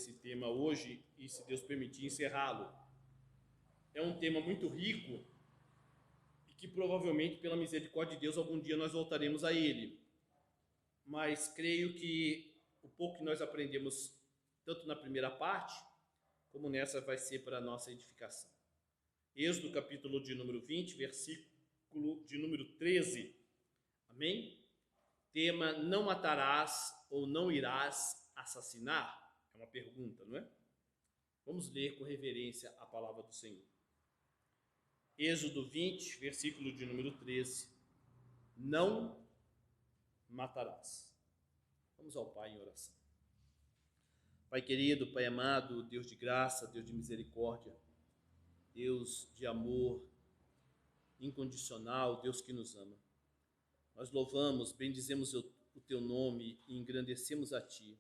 desse tema hoje e, se Deus permitir, encerrá-lo. É um tema muito rico e que provavelmente, pela misericórdia de Deus, algum dia nós voltaremos a ele. Mas creio que o pouco que nós aprendemos, tanto na primeira parte, como nessa, vai ser para a nossa edificação. Êxodo, capítulo de número 20, versículo de número 13. Amém? Tema: não matarás ou não irás assassinar? É uma pergunta, não é? Vamos ler com reverência a palavra do Senhor. Êxodo 20, versículo de número 13. Não matarás. Vamos ao Pai em oração. Pai querido, Pai amado, Deus de graça, Deus de misericórdia, Deus de amor incondicional, Deus que nos ama. Nós louvamos, bendizemos o Teu nome e engrandecemos a Ti,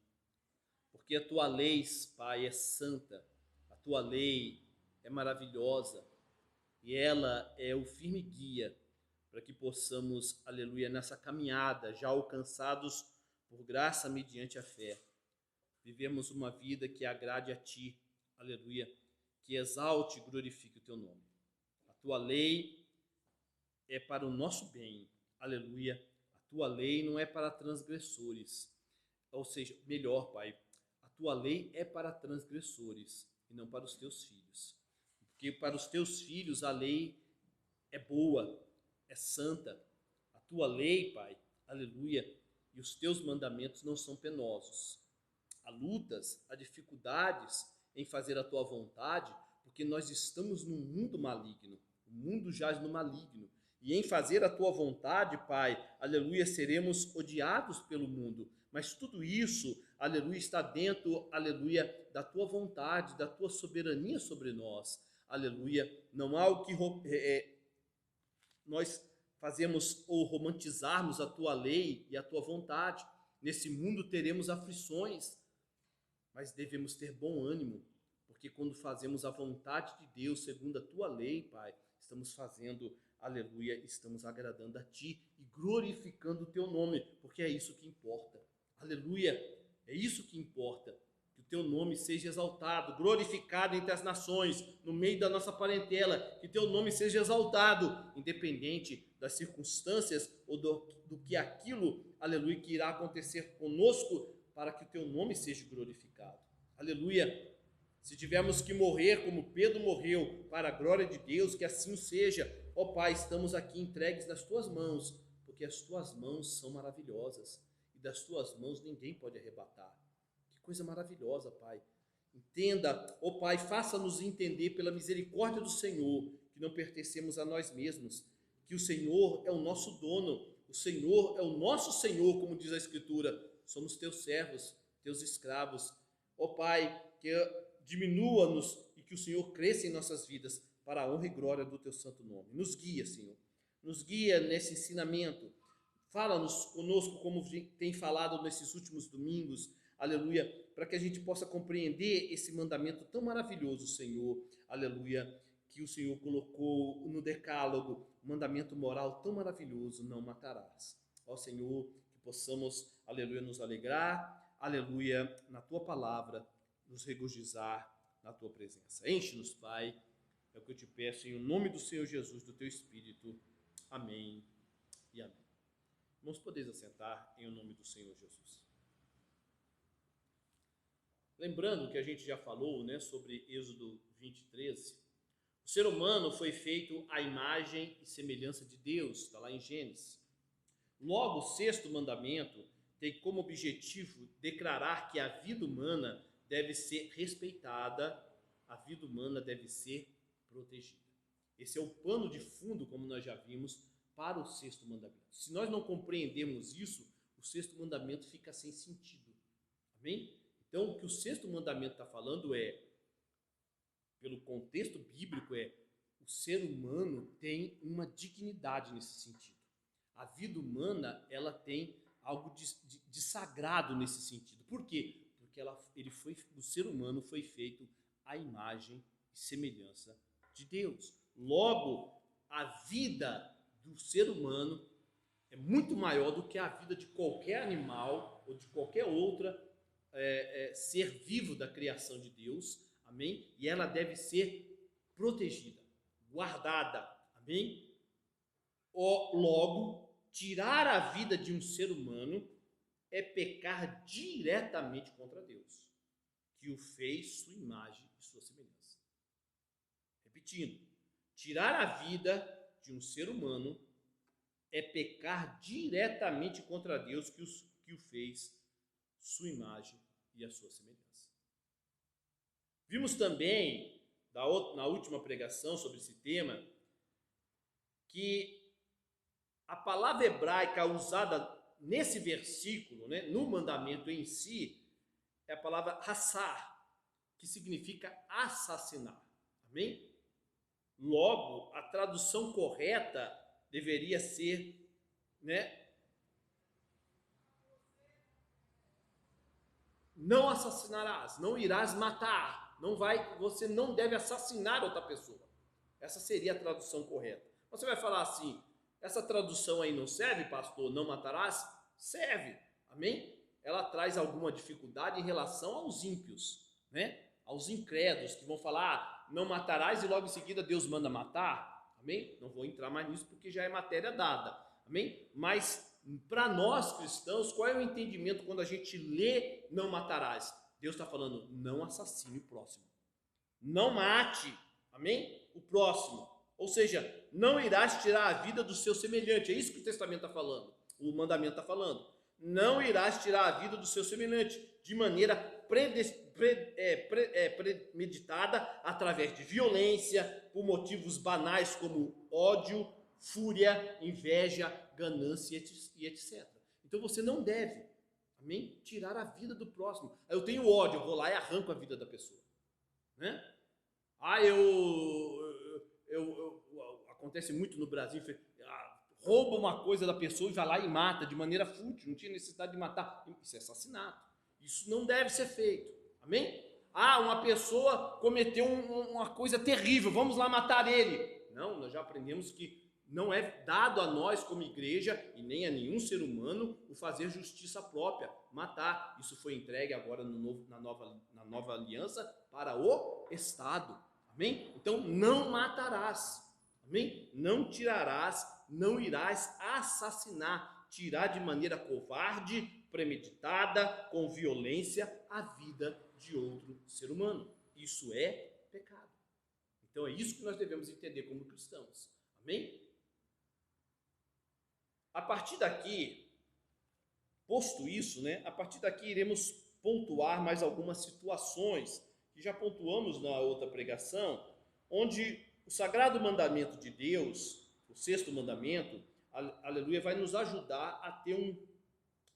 porque a Tua lei, Pai, é santa, a Tua lei é maravilhosa e ela é o firme guia para que possamos, aleluia, nessa caminhada, já alcançados por graça mediante a fé, vivemos uma vida que agrade a Ti, aleluia, que exalte e glorifique o Teu nome. A Tua lei é para o nosso bem, aleluia. A Tua lei não é para transgressores, ou seja, melhor, Pai, a Tua lei é para transgressores e não para os Teus filhos. Porque para os Teus filhos a lei é boa, é santa. A Tua lei, Pai, aleluia, e os Teus mandamentos não são penosos. Há lutas, há dificuldades em fazer a Tua vontade, porque nós estamos num mundo maligno. O mundo jaz no maligno. E em fazer a Tua vontade, Pai, aleluia, seremos odiados pelo mundo. Mas tudo isso, aleluia, está dentro, aleluia, da Tua vontade, da Tua soberania sobre nós. Aleluia. Não há o que nós fazemos ou romantizarmos a Tua lei e a Tua vontade. Nesse mundo teremos aflições, mas devemos ter bom ânimo, porque quando fazemos a vontade de Deus, segundo a Tua lei, Pai, estamos fazendo, aleluia, estamos agradando a Ti e glorificando o Teu nome, porque é isso que importa. Aleluia, é isso que importa, que o Teu nome seja exaltado, glorificado entre as nações, no meio da nossa parentela, que Teu nome seja exaltado, independente das circunstâncias ou do que aquilo, aleluia, que irá acontecer conosco, para que o Teu nome seja glorificado. Aleluia. Se tivermos que morrer como Pedro morreu, para a glória de Deus, que assim seja. Ó Pai, estamos aqui entregues nas Tuas mãos, porque as Tuas mãos são maravilhosas e das Tuas mãos ninguém pode arrebatar. Que coisa maravilhosa, Pai. Entenda, ó Pai, faça-nos entender pela misericórdia do Senhor que não pertencemos a nós mesmos, que o Senhor é o nosso dono, o Senhor é o nosso Senhor, como diz a Escritura. Somos Teus servos, Teus escravos. Ó Pai, que diminua-nos e que o Senhor cresça em nossas vidas para a honra e glória do Teu santo nome. Nos guia, Senhor. Nos guia nesse ensinamento. Fala-nos conosco como tem falado nesses últimos domingos. Aleluia. Para que a gente possa compreender esse mandamento tão maravilhoso, Senhor. Aleluia. Que o Senhor colocou no decálogo. Um mandamento moral tão maravilhoso. Não matarás. Ó Senhor, que possamos, aleluia, nos alegrar, aleluia, na Tua palavra, nos regozijar na Tua presença. Enche-nos, Pai, é o que eu te peço, em nome do Senhor Jesus, do Teu Espírito. Amém e amém. Irmãos, podeis assentar em nome do Senhor Jesus. Lembrando que a gente já falou, né, sobre Êxodo 20:13, o ser humano foi feito à imagem e semelhança de Deus, está lá em Gênesis. Logo, o sexto mandamento tem como objetivo declarar que a vida humana deve ser respeitada, a vida humana deve ser protegida. Esse é o pano de fundo, como nós já vimos, para o sexto mandamento. Se nós não compreendermos isso, o sexto mandamento fica sem sentido. Amém? Então, o que o sexto mandamento está falando é, pelo contexto bíblico, o ser humano tem uma dignidade nesse sentido. A vida humana, ela tem algo de sagrado nesse sentido. Por quê? Porque o ser humano foi feito à imagem e semelhança de Deus. Logo, a vida do ser humano é muito maior do que a vida de qualquer animal ou de qualquer outra ser vivo da criação de Deus, amém? E ela deve ser protegida, guardada, amém? Logo, tirar a vida de um ser humano é pecar diretamente contra Deus, que o fez sua imagem e sua semelhança. Repetindo, tirar a vida de um ser humano é pecar diretamente contra Deus, que o fez sua imagem e a sua semelhança. Vimos também, na última pregação sobre esse tema, que a palavra hebraica usada nesse versículo, né, no mandamento em si, é a palavra hassar, que significa assassinar. Amém? Logo, a tradução correta deveria ser, né, não assassinarás, não irás matar, você não deve assassinar outra pessoa. Essa seria a tradução correta. Você vai falar assim, essa tradução aí não serve, pastor, não matarás? Serve, amém? Ela traz alguma dificuldade em relação aos ímpios, né? Aos incrédulos, que vão falar, não matarás, e logo em seguida Deus manda matar, amém? Não vou entrar mais nisso porque já é matéria dada, amém? Mas para nós cristãos, qual é o entendimento quando a gente lê não matarás? Deus está falando, não assassine o próximo, não mate, amém? O próximo, ou seja, não irás tirar a vida do seu semelhante, é isso que o testamento está falando, o mandamento está falando, não irás tirar a vida do seu semelhante, de maneira premeditada, através de violência, por motivos banais como ódio, fúria, inveja, ganância e etc. Então você não deve, amém, tirar a vida do próximo. Eu tenho ódio, eu vou lá e arranco a vida da pessoa, né? Acontece muito no Brasil, rouba uma coisa da pessoa e vai lá e mata de maneira fútil, não tinha necessidade de matar. Isso é assassinato. Isso não deve ser feito. Amém? Uma pessoa cometeu uma coisa terrível, vamos lá matar ele. Não, nós já aprendemos que não é dado a nós como igreja e nem a nenhum ser humano o fazer justiça própria, matar. Isso foi entregue agora na nova aliança para o Estado. Amém? Então não matarás. Amém? Não tirarás, não irás assassinar, tirar de maneira covarde, premeditada, com violência, a vida de outro ser humano. Isso é pecado. Então é isso que nós devemos entender como cristãos. Amém? A partir daqui, posto isso, né? A partir daqui iremos pontuar mais algumas situações que já pontuamos na outra pregação, onde o sagrado mandamento de Deus, o sexto mandamento, aleluia, vai nos ajudar a ter um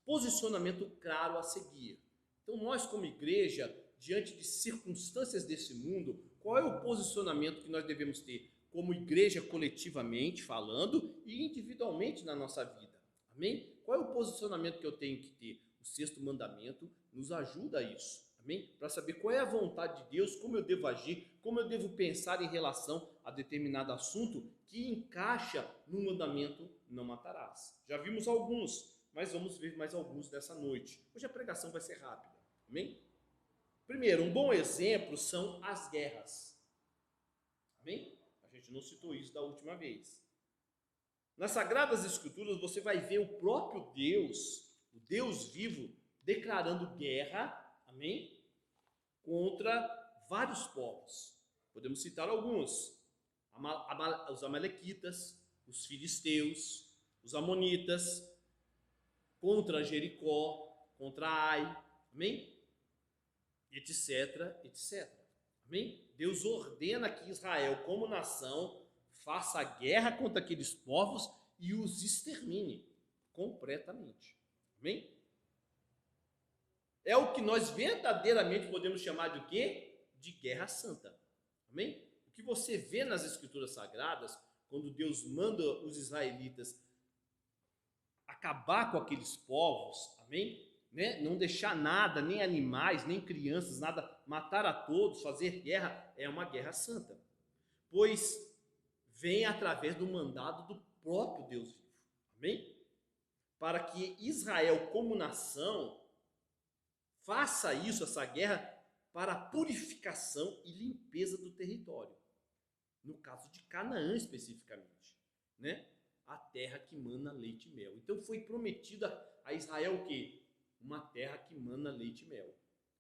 posicionamento claro a seguir. Então nós como igreja, diante de circunstâncias desse mundo, qual é o posicionamento que nós devemos ter? Como igreja coletivamente falando e individualmente na nossa vida. Amém? Qual é o posicionamento que eu tenho que ter? O sexto mandamento nos ajuda a isso. Amém? Para saber qual é a vontade de Deus, como eu devo agir, como eu devo pensar em relação a determinado assunto que encaixa no mandamento não matarás. Já vimos alguns, mas vamos ver mais alguns dessa noite. Hoje a pregação vai ser rápida. Amém? Primeiro, um bom exemplo são as guerras. Amém? A gente não citou isso da última vez. Nas Sagradas Escrituras você vai ver o próprio Deus, o Deus vivo, declarando guerra, amém? Contra vários povos. Podemos citar alguns. Os amalequitas, os filisteus, os amonitas, contra Jericó, contra Ai, amém? Etc, etc. Amém? Deus ordena que Israel, como nação, faça guerra contra aqueles povos e os extermine completamente. Amém? É o que nós verdadeiramente podemos chamar de quê? De guerra santa. Amém? O que você vê nas Escrituras Sagradas, quando Deus manda os israelitas acabar com aqueles povos, amém? Né? Não deixar nada, nem animais, nem crianças, nada, matar a todos, fazer guerra, é uma guerra santa. Pois vem através do mandado do próprio Deus vivo. Amém? Para que Israel, como nação, faça isso, essa guerra, para a purificação e limpeza do território. No caso de Canaã especificamente, né? A terra que mana leite e mel. Então foi prometida a Israel o quê? Uma terra que mana leite e mel.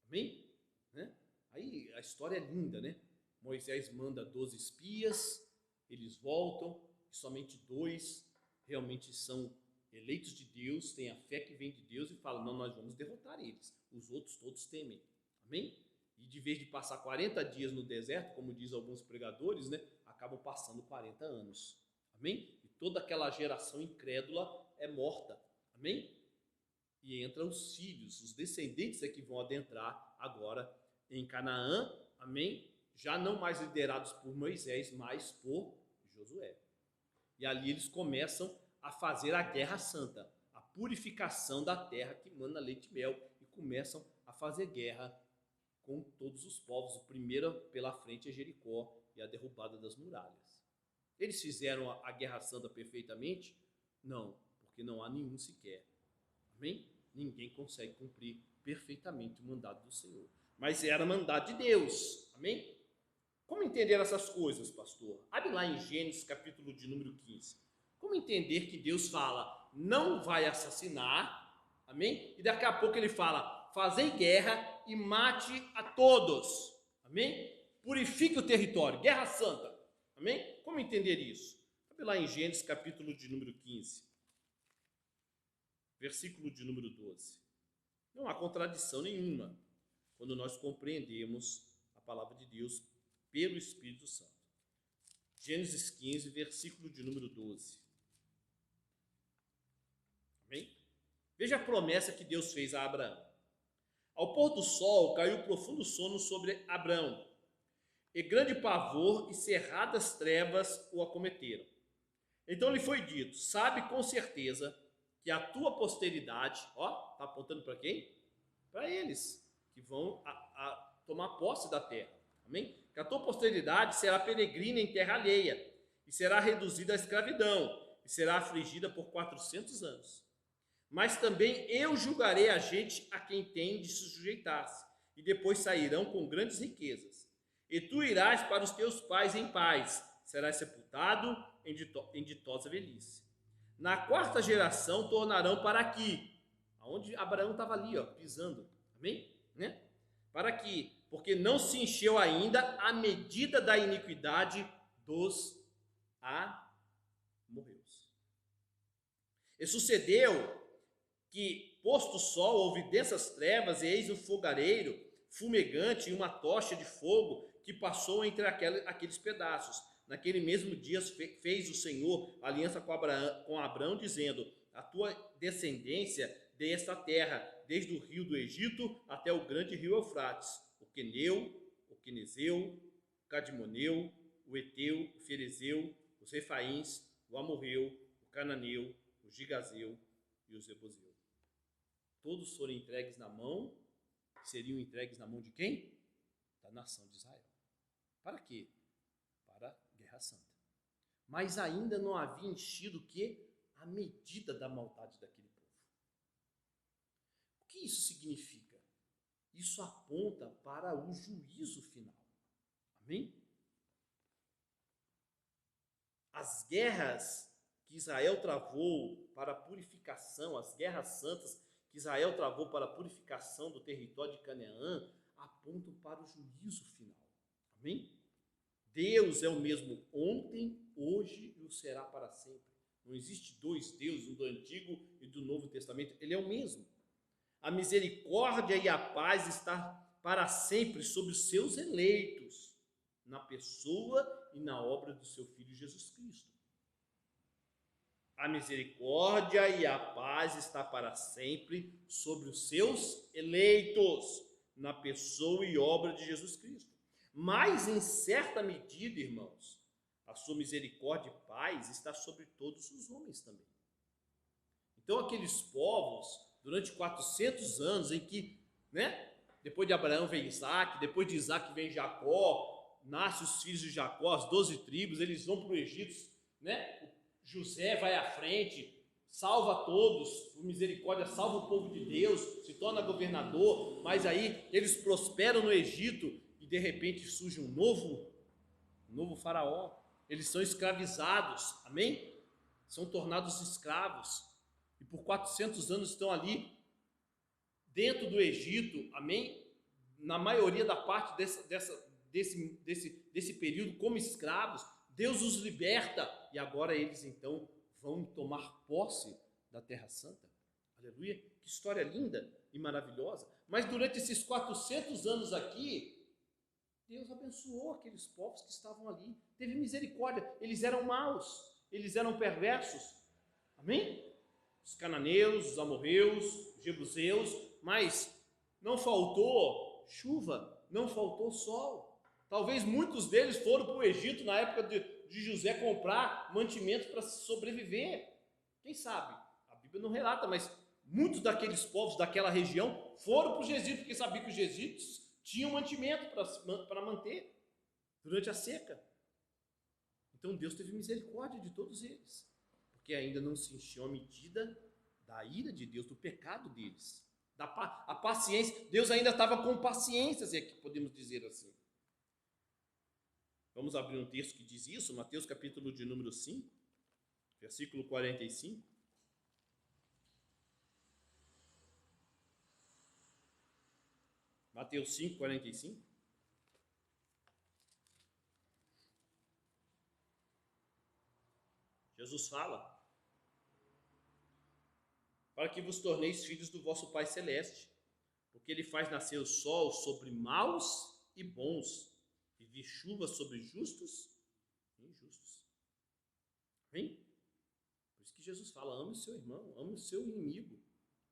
Amém? Né? Aí a história é linda, né? Moisés manda 12 espias, eles voltam, e somente 2 realmente são eleitos de Deus, têm a fé que vem de Deus e falam, não, nós vamos derrotar eles. Os outros todos temem. Amém? E de vez de passar 40 dias no deserto, como diz alguns pregadores, né, acabam passando 40 anos. Amém? E toda aquela geração incrédula é morta. Amém? E entram os filhos, os descendentes é que vão adentrar agora em Canaã. Amém? Já não mais liderados por Moisés, mas por Josué. E ali eles começam a fazer a guerra santa, a purificação da terra que mana leite e mel, e começam a fazer guerra com todos os povos. O primeiro pela frente é Jericó e a derrubada das muralhas. Eles fizeram a guerra santa perfeitamente? Não, porque não há nenhum sequer. Amém? Ninguém consegue cumprir perfeitamente o mandado do Senhor. Mas era mandado de Deus. Amém? Como entender essas coisas, pastor? Abre lá em Gênesis, capítulo de número 15. Como entender que Deus fala, não vai assassinar, amém? E daqui a pouco ele fala, fazei guerra e mate a todos, amém? Purifique o território, guerra santa, amém? Como entender isso? Abre lá em Gênesis, capítulo de número 15, versículo de número 12. Não há contradição nenhuma quando nós compreendemos a palavra de Deus pelo Espírito Santo. Gênesis 15, versículo de número 12. Amém? Veja a promessa que Deus fez a Abraão. Ao pôr do sol caiu profundo sono sobre Abraão, e grande pavor e cerradas trevas o acometeram. Então lhe foi dito, sabe com certeza que a tua posteridade, ó, está apontando para quem? Para eles, que vão a tomar posse da terra. Amém? Que a tua posteridade será peregrina em terra alheia, e será reduzida à escravidão, e será afligida por 400 anos. Mas também eu julgarei a gente a quem tem de se sujeitar-se, e depois sairão com grandes riquezas. E tu irás para os teus pais em paz, serás sepultado em ditosa velhice. Na 4ª geração tornarão para aqui, aonde Abraão estava ali, ó, pisando, amém? Né? Para aqui, porque não se encheu ainda a medida da iniquidade dos amorreus. E sucedeu que, posto o sol, houve densas trevas, e eis um fogareiro fumegante e uma tocha de fogo que passou entre aqueles pedaços. Naquele mesmo dia fez o Senhor aliança com Abraão, dizendo, a tua descendência dê esta terra, desde o rio do Egito até o grande rio Eufrates, o Queneu, o Quenezeu, o Cadmoneu, o Eteu, o Ferezeu, os Refaíns, o Amorreu, o Cananeu, o Gigazeu e o Zebuseu. Todos foram entregues na mão, seriam entregues na mão de quem? Da nação de Israel. Para quê? Para a guerra santa. Mas ainda não havia enchido o quê? A medida da maldade daquele povo. O que isso significa? Isso aponta para o juízo final. Amém? As guerras que Israel travou para a purificação, as guerras santas que Israel travou para a purificação do território de Canaã, apontam para o juízo final. Amém? Deus é o mesmo ontem, hoje e o será para sempre. Não existe 2 deuses, um do Antigo e do Novo Testamento. Ele é o mesmo. A misericórdia e a paz está para sempre sobre os seus eleitos, na pessoa e na obra do seu Filho Jesus Cristo. A misericórdia e a paz está para sempre sobre os seus eleitos, na pessoa e obra de Jesus Cristo. Mas, em certa medida, irmãos, a sua misericórdia e paz está sobre todos os homens também. Então, aqueles povos, durante 400 anos, em que, né, depois de Abraão vem Isaac, depois de Isaac vem Jacó, nascem os filhos de Jacó, as 12 tribos, eles vão para o Egito, né? José vai à frente, salva todos, por misericórdia, salva o povo de Deus, se torna governador, mas aí eles prosperam no Egito e de repente surge um novo faraó. Eles são escravizados, amém? São tornados escravos e por 400 anos estão ali dentro do Egito, amém? Na maioria da parte desse período como escravos. Deus os liberta e agora eles então vão tomar posse da Terra Santa. Aleluia! Que história linda e maravilhosa. Mas durante esses 400 anos aqui, Deus abençoou aqueles povos que estavam ali. Teve misericórdia. Eles eram maus, eles eram perversos. Amém? Os cananeus, os amorreus, os jebuseus, mas não faltou chuva, não faltou sol. Talvez muitos deles foram para o Egito na época de José comprar mantimentos para sobreviver. Quem sabe? A Bíblia não relata, mas muitos daqueles povos daquela região foram para o Egito, porque sabiam que os egípcios tinham mantimento para manter durante a seca. Então Deus teve misericórdia de todos eles, porque ainda não se encheu a medida da ira de Deus, do pecado deles. A paciência, Deus ainda estava com paciência, se é que podemos dizer assim. Vamos abrir um texto que diz isso, Mateus capítulo de número 5, versículo 45. Mateus 5, 45. Jesus fala: para que vos torneis filhos do vosso Pai Celeste, porque Ele faz nascer o sol sobre maus e bons, e vir chuva sobre justos e injustos. Amém? Por isso que Jesus fala: ame o seu irmão, ame o seu inimigo,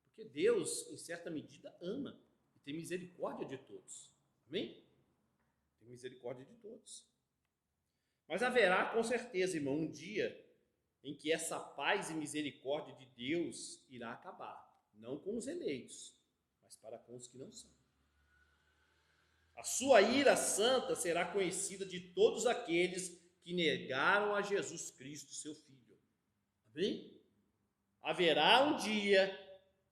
porque Deus, em certa medida, ama e tem misericórdia de todos. Amém? Tem misericórdia de todos. Mas haverá, com certeza, irmão, um dia em que essa paz e misericórdia de Deus irá acabar, não com os eleitos, mas para com os que não são. A sua ira santa será conhecida de todos aqueles que negaram a Jesus Cristo, seu Filho. Amém? Haverá um dia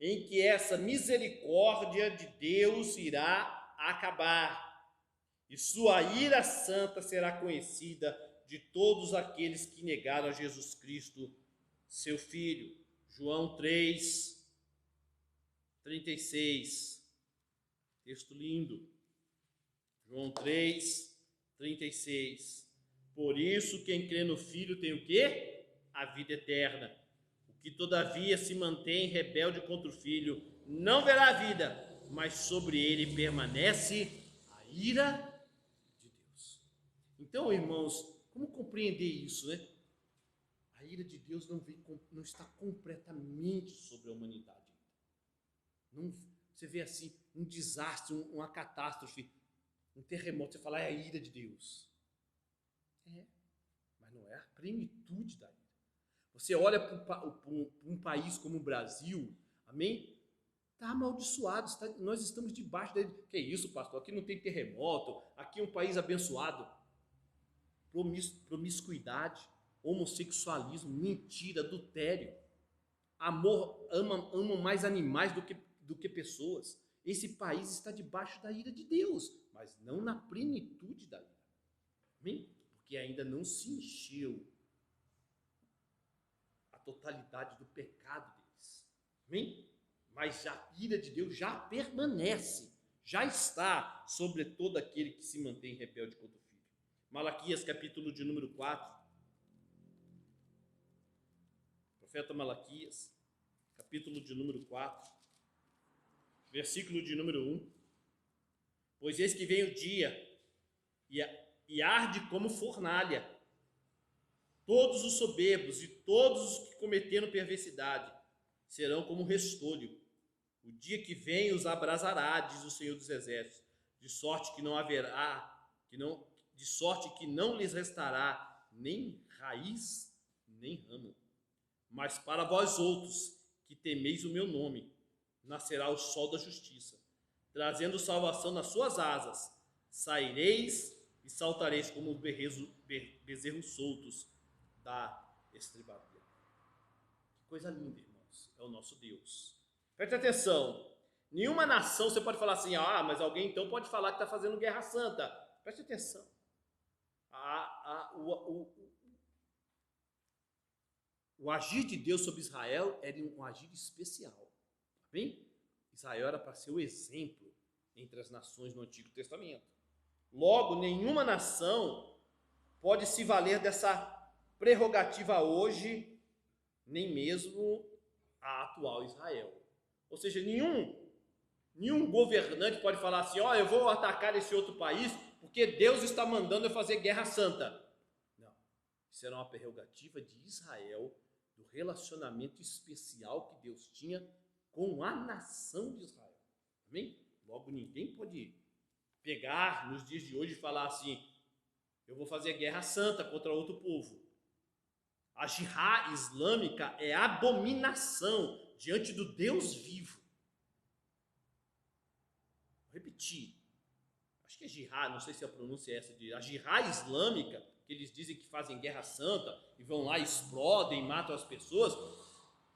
em que essa misericórdia de Deus irá acabar, e sua ira santa será conhecida de todos aqueles que negaram a Jesus Cristo, seu Filho. João 3, 36. Texto lindo. João 3, 36. Por isso, quem crê no Filho tem o quê? A vida eterna. O que, todavia, se mantém rebelde contra o Filho, não verá a vida, mas sobre ele permanece a ira de Deus. Então, irmãos, como compreender isso, né? A ira de Deus não está completamente sobre a humanidade. Não, você vê assim, um desastre, uma catástrofe, um terremoto, você fala, é a ira de Deus. É, mas não é a plenitude da ira. Você olha para um país como o Brasil, amém? Está amaldiçoado, nós estamos debaixo dele. Que isso, pastor? Aqui não tem terremoto, aqui é um país abençoado. Promiscuidade, homossexualismo, mentira, adultério, amor, amam mais animais do que pessoas. Esse país está debaixo da ira de Deus, mas não na plenitude da ira. Amém? Porque ainda não se encheu a totalidade do pecado deles. Amém? Mas a ira de Deus já permanece, já está sobre todo aquele que se mantém rebelde contra o Filho. Malaquias, capítulo de número 4. Profeta Malaquias, capítulo de número 4, versículo de número 1. Pois eis que vem o dia, e arde como fornalha. Todos os soberbos e todos os que cometeram perversidade serão como restolho. O dia que vem os abrasará, diz o Senhor dos Exércitos, de sorte que não lhes restará nem raiz, nem ramo. Mas para vós outros, que temeis o meu nome, nascerá o sol da justiça, trazendo salvação nas suas asas. Saireis e saltareis como bezerros soltos da estrebaria. Que coisa linda, irmãos, é o nosso Deus. Preste atenção. Nenhuma nação, você pode falar assim, mas alguém então pode falar que está fazendo guerra santa. Preste atenção. O agir de Deus sobre Israel era um agir especial. Tá bem? Israel era para ser o exemplo entre as nações no Antigo Testamento. Logo, nenhuma nação pode se valer dessa prerrogativa hoje, nem mesmo a atual Israel. Ou seja, nenhum governante pode falar assim, eu vou atacar esse outro país porque Deus está mandando eu fazer guerra santa. Não, isso era uma prerrogativa de Israel, do relacionamento especial que Deus tinha com a nação de Israel. Amém? Logo, ninguém pode pegar nos dias de hoje e falar assim, eu vou fazer guerra santa contra outro povo. A jihad islâmica é abominação diante do Deus vivo. Vou repetir. Acho que é jihad, não sei se a pronúncia é essa. A jihad islâmica, que eles dizem que fazem guerra santa e vão lá, explodem, matam as pessoas,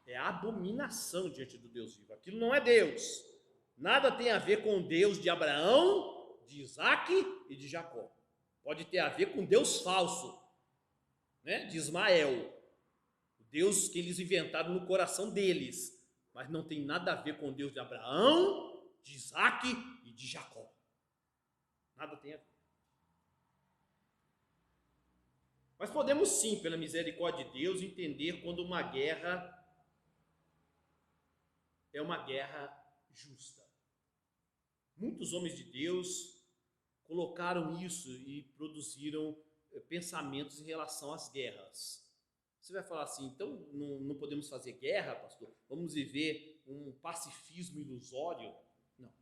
é abominação diante do Deus vivo. Aquilo não é Deus. Nada tem a ver com o Deus de Abraão, de Isaac e de Jacó. Pode ter a ver com Deus falso, né? De Ismael. O Deus que eles inventaram no coração deles. Mas não tem nada a ver com o Deus de Abraão, de Isaac e de Jacó. Nada tem a ver. Mas podemos sim, pela misericórdia de Deus, entender quando uma guerra é uma guerra justa. Muitos homens de Deus colocaram isso e produziram pensamentos em relação às guerras. Você vai falar assim, então não podemos fazer guerra, pastor? Vamos viver um pacifismo ilusório? Não.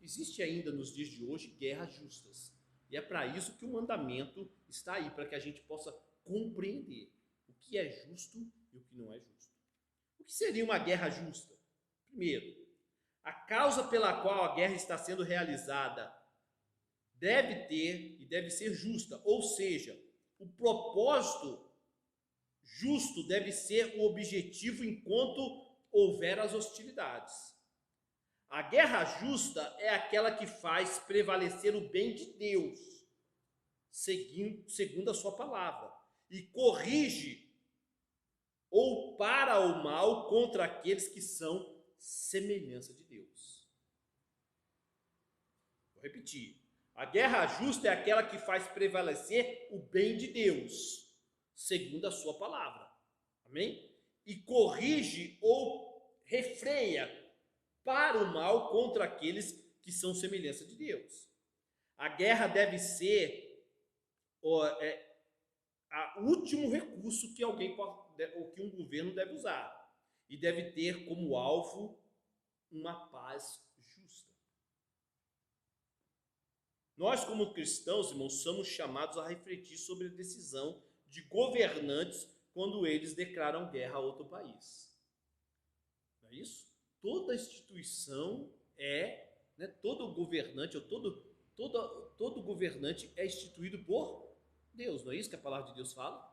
Existe ainda nos dias de hoje guerras justas. E é para isso que o mandamento está aí, para que a gente possa compreender o que é justo e o que não é justo. O que seria uma guerra justa? Primeiro, a causa pela qual a guerra está sendo realizada deve ter e deve ser justa, ou seja, o propósito justo deve ser o objetivo enquanto houver as hostilidades. A guerra justa é aquela que faz prevalecer o bem de Deus, segundo a sua palavra, e corrige ou para o mal contra aqueles que são semelhança de Deus. Vou repetir. A guerra justa é aquela que faz prevalecer o bem de Deus, segundo a sua palavra. Amém? E corrige ou refreia para o mal contra aqueles que são semelhança de Deus. A guerra deve ser o último recurso que um governo deve usar. E deve ter como alvo uma paz justa. Nós, como cristãos, irmãos, somos chamados a refletir sobre a decisão de governantes quando eles declaram guerra a outro país. Não é isso? Toda instituição todo governante, todo governante é instituído por Deus, não é isso que a palavra de Deus fala?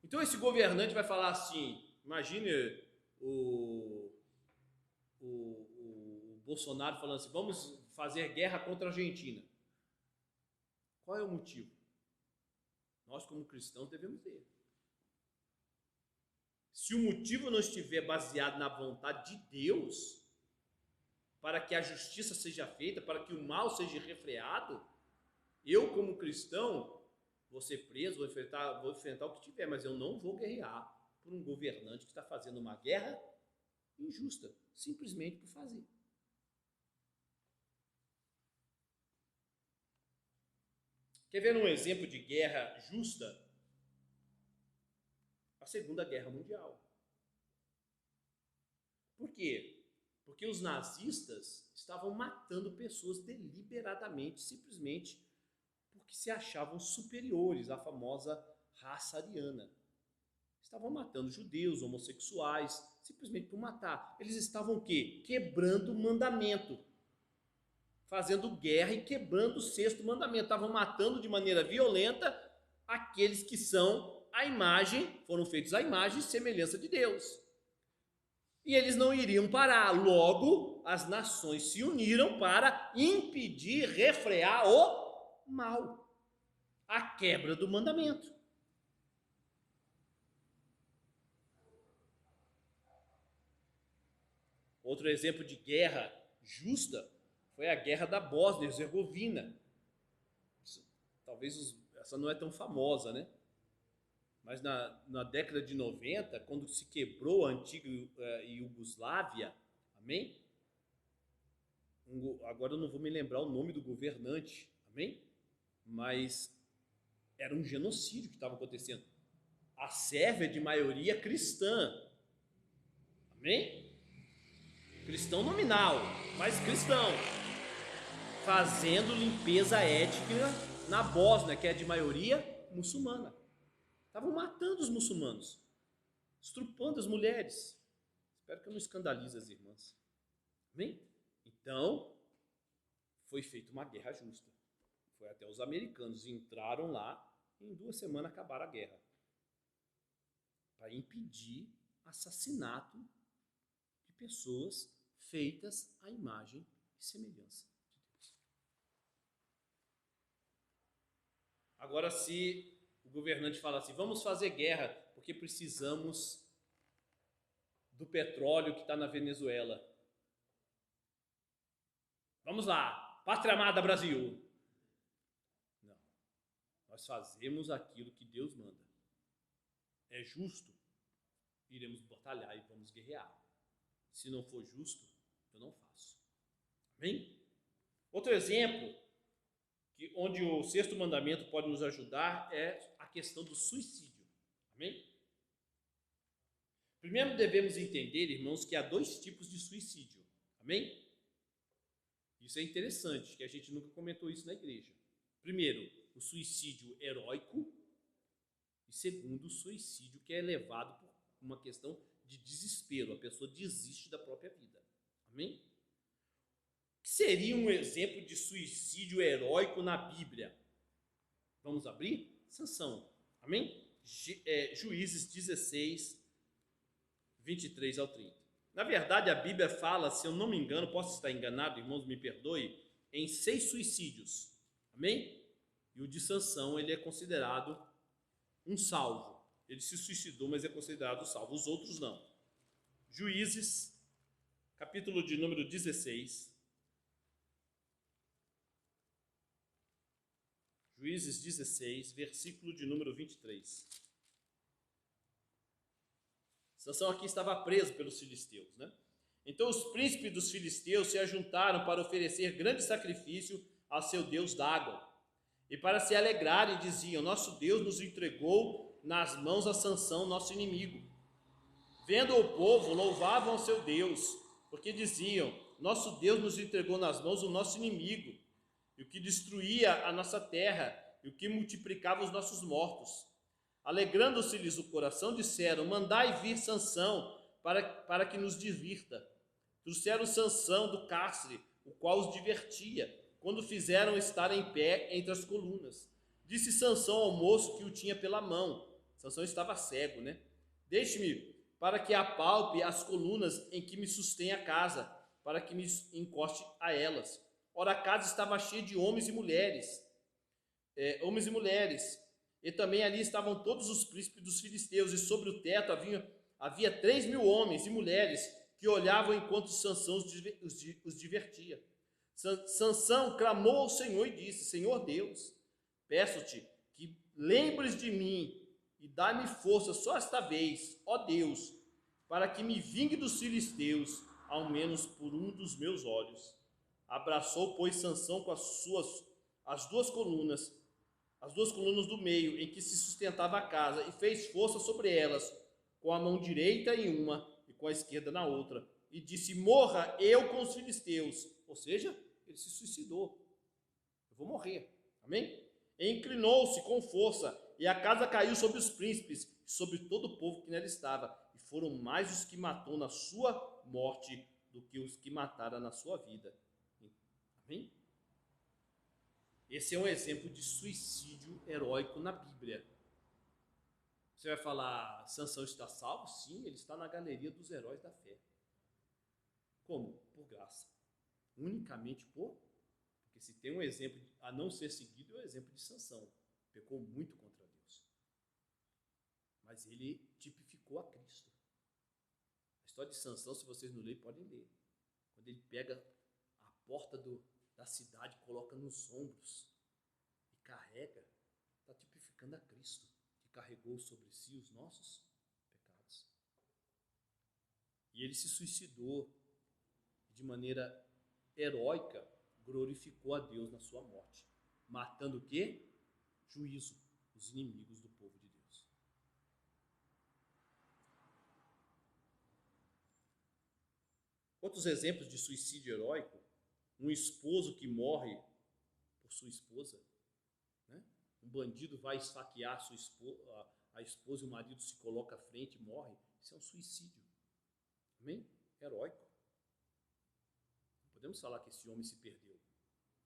Então esse governante vai falar assim, imagine o Bolsonaro falando assim, vamos fazer guerra contra a Argentina. Qual é o motivo? Nós, como cristãos, devemos ver. Se o motivo não estiver baseado na vontade de Deus, para que a justiça seja feita, para que o mal seja refreado, eu, como cristão, vou ser preso, vou enfrentar o que tiver, mas eu não vou guerrear por um governante que está fazendo uma guerra injusta, simplesmente por fazer. Quer ver um exemplo de guerra justa? A Segunda Guerra Mundial. Por quê? Porque os nazistas estavam matando pessoas deliberadamente, simplesmente porque se achavam superiores à famosa raça ariana. Estavam matando judeus, homossexuais, simplesmente por matar. Eles estavam o quê? Quebrando o mandamento. Fazendo guerra e quebrando o sexto mandamento. Estavam matando de maneira violenta aqueles que são a imagem, foram feitos à imagem e semelhança de Deus. E eles não iriam parar. Logo, as nações se uniram para impedir, refrear o mal, a quebra do mandamento. Outro exemplo de guerra justa foi a guerra da Bósnia e Herzegovina. Talvez essa não é tão famosa, né? Mas na década de 90, quando se quebrou a antiga Iugoslávia, amém? Agora eu não vou me lembrar o nome do governante, amém? Mas era um genocídio que estava acontecendo. A Sérvia é de maioria cristã, amém? Cristão nominal, mas cristão. Fazendo limpeza étnica na Bósnia, que é de maioria muçulmana. Estavam matando os muçulmanos, estrupando as mulheres. Espero que eu não escandalize as irmãs. Amém? Então, foi feita uma guerra justa. Foi até os americanos entraram lá e em 2 semanas acabaram a guerra. Para impedir assassinato de pessoas feitas à imagem e semelhança de Deus. Agora, se o governante fala assim, vamos fazer guerra porque precisamos do petróleo que está na Venezuela. Vamos lá, pátria amada Brasil. Não, nós fazemos aquilo que Deus manda. É justo, iremos batalhar e vamos guerrear. Se não for justo, eu não faço. Amém? Outro exemplo, onde o 6º mandamento pode nos ajudar, é a questão do suicídio. Amém? Primeiro devemos entender, irmãos, que há 2 tipos de suicídio. Amém? Isso é interessante, que a gente nunca comentou isso na igreja. Primeiro, o suicídio heróico. E segundo, o suicídio que é levado por uma questão de desespero. A pessoa desiste da própria vida. Amém? O que seria um exemplo de suicídio heróico na Bíblia? Vamos abrir? Sansão. Amém? Juízes 16, 23 ao 30. Na verdade, a Bíblia fala, se eu não me engano, posso estar enganado, irmãos, me perdoe, em 6 suicídios. Amém? E o de Sansão, ele é considerado um salvo. Ele se suicidou, mas é considerado salvo. Os outros não. Juízes, capítulo de número 16. Juízes 16, versículo de número 23. Sansão aqui estava preso pelos filisteus, né? Então os príncipes dos filisteus se ajuntaram para oferecer grande sacrifício ao seu Deus Dágon. E para se alegrarem diziam, nosso Deus nos entregou nas mãos a Sansão, nosso inimigo. Vendo o povo, louvavam ao seu Deus, porque diziam, nosso Deus nos entregou nas mãos o nosso inimigo, e o que destruía a nossa terra, e o que multiplicava os nossos mortos. Alegrando-se-lhes o coração, disseram, mandai vir Sansão, para que nos divirta. Trouxeram Sansão do cárcere, o qual os divertia, quando fizeram estar em pé entre as colunas. Disse Sansão ao moço que o tinha pela mão. Sansão estava cego, né? Deixe-me, para que apalpe as colunas em que me sustém a casa, para que me encoste a elas. Ora, a casa estava cheia de homens e mulheres. E também ali estavam todos os príncipes dos filisteus, e sobre o teto havia 3.000 homens e mulheres que olhavam enquanto Sansão os divertia. Sansão clamou ao Senhor e disse, Senhor Deus, peço-te que lembres de mim e dá-me força só esta vez, ó Deus, para que me vingue dos filisteus, ao menos por um dos meus olhos. Abraçou, pois, Sansão com as duas colunas do meio, em que se sustentava a casa, e fez força sobre elas, com a mão direita em uma e com a esquerda na outra, e disse, morra eu com os filisteus. Ou seja, ele se suicidou. Eu vou morrer. Amém? E inclinou-se com força, e a casa caiu sobre os príncipes, e sobre todo o povo que nela estava, e foram mais os que matou na sua morte, do que os que mataram na sua vida. Amém? Esse é um exemplo de suicídio heróico na Bíblia. Você vai falar, Sansão está salvo? Sim, ele está na galeria dos heróis da fé. Como? Por graça. Unicamente porque se tem um exemplo a não ser seguido, é o exemplo de Sansão. Pecou muito contra Deus. Mas ele tipificou a Cristo. A história de Sansão, se vocês não lerem, podem ler. Quando ele pega a porta da cidade, coloca nos ombros e carrega, está tipificando a Cristo, que carregou sobre si os nossos pecados. E ele se suicidou de maneira heróica, glorificou a Deus na sua morte, matando o quê? Juízo, os inimigos do povo de Deus. Outros exemplos de suicídio heróico: um esposo que morre por sua esposa, né? Um bandido vai esfaquear a esposa e o marido se coloca à frente e morre. Isso é um suicídio. Amém? Heróico. Não podemos falar que esse homem se perdeu.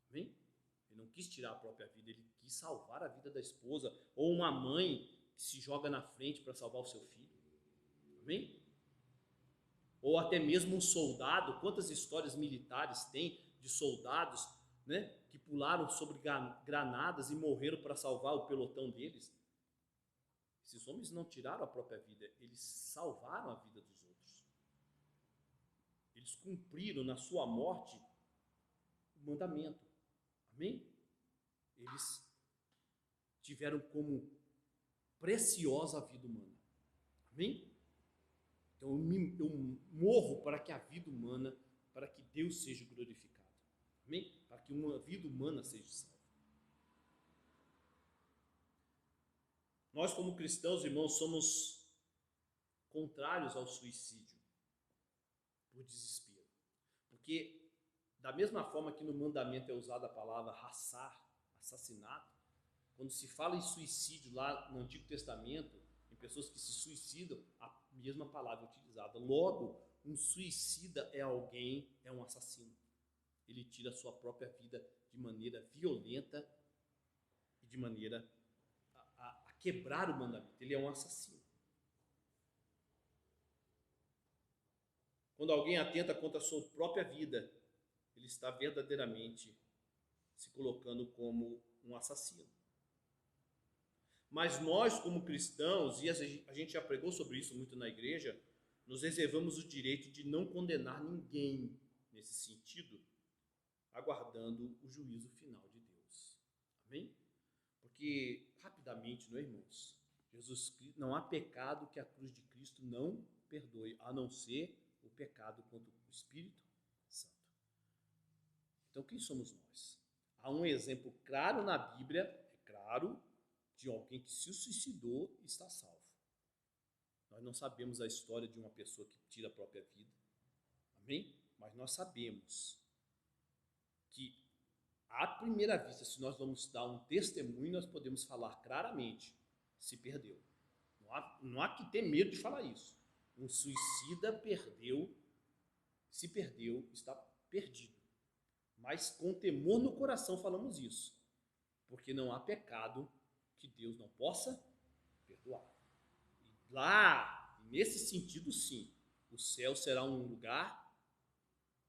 Amém? Ele não quis tirar a própria vida, ele quis salvar a vida da esposa. Ou uma mãe que se joga na frente para salvar o seu filho. Amém? Ou até mesmo um soldado. Quantas histórias militares tem de soldados, né, que pularam sobre granadas e morreram para salvar o pelotão deles? Esses homens não tiraram a própria vida, eles salvaram a vida dos outros. Eles cumpriram na sua morte o mandamento. Amém? Eles tiveram como preciosa a vida humana. Amém? Então eu morro para que a vida humana, para que Deus seja glorificado. Amém? Para que uma vida humana seja salva. Nós, como cristãos, irmãos, somos contrários ao suicídio por desespero. Porque, da mesma forma que no mandamento é usada a palavra raçar, assassinato, quando se fala em suicídio lá no Antigo Testamento, em pessoas que se suicidam, a mesma palavra é utilizada. Logo, um suicida é alguém, é um assassino. Ele tira a sua própria vida de maneira violenta e de maneira a quebrar o mandamento. Ele é um assassino. Quando alguém atenta contra a sua própria vida, ele está verdadeiramente se colocando como um assassino. Mas nós, como cristãos, e a gente já pregou sobre isso muito na igreja, nos reservamos o direito de não condenar ninguém nesse sentido, aguardando o juízo final de Deus. Amém? Porque, rapidamente, não é, irmãos? Jesus Cristo, não há pecado que a cruz de Cristo não perdoe, a não ser o pecado contra o Espírito Santo. Então, quem somos nós? Há um exemplo claro na Bíblia, é claro, de alguém que se suicidou e está salvo. Nós não sabemos a história de uma pessoa que tira a própria vida. Amém? Mas nós sabemos que, à primeira vista, se nós vamos dar um testemunho, nós podemos falar claramente: se perdeu. Não há que ter medo de falar isso. Um suicida se perdeu, está perdido. Mas com temor no coração falamos isso, porque não há pecado que Deus não possa perdoar. E lá, nesse sentido, sim, o céu será um lugar